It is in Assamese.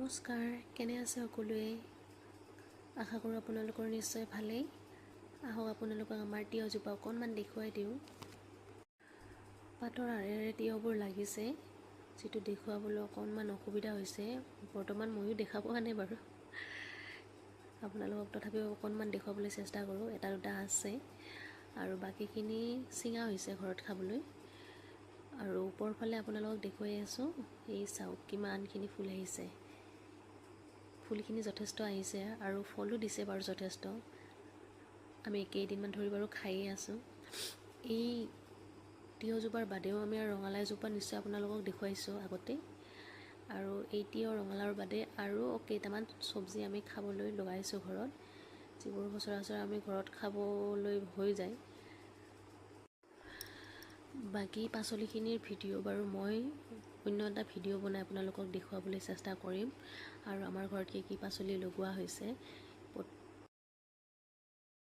নমস্কাৰ, কেনে আছে সকলোৱে? আশা কৰোঁ আপোনালোকৰ নিশ্চয় ভালেই। আহক আপোনালোকক আমাৰ তিয়ঁজোপা অকণমান দেখুৱাই দিওঁ। পাতৰ আঁৰেৰে তিয়ঁবোৰ লাগিছে, যিটো দেখুৱাবলৈ অকণমান অসুবিধা হৈছে। বৰ্তমান ময়ো দেখা পোৱা নাই বাৰু, আপোনালোকক তথাপিও অকণমান দেখুৱাবলৈ চেষ্টা কৰোঁ। এটা দুটা আছে আৰু বাকীখিনি চিঙা হৈছে ঘৰত খাবলৈ। আৰু ওপৰ ফালে আপোনালোকক দেখুৱাই আছোঁ, এই চাওক কিমানখিনি ফুল আহিছে। ফুলখিনি যথেষ্ট আহিছে আৰু ফলো দিছে বাৰু যথেষ্ট। আমি কেইদিনমান ধৰি বাৰু খায়েই আছোঁ। এই তিয়ঁজোপাৰ বাদেও আমি আৰু ৰঙালাওজোপা নিশ্চয় আপোনালোকক দেখুৱাইছোঁ আগতে। আৰু এই তিয়ঁহ ৰঙালাওৰ বাদে আৰু কেইটামান চব্জি আমি খাবলৈ লগাইছোঁ ঘৰত, যিবোৰ সচৰাচৰ আমি ঘৰত খাবলৈ হৈ যায়। বাকী পাচলিখিনিৰ ভিডিঅ' বাৰু মই অন্য এটা ভিডিঅ' বনাই আপোনালোকক দেখুৱাবলৈ চেষ্টা কৰিম। আৰু আমাৰ ঘৰত কি পাচলি লগোৱা হৈছে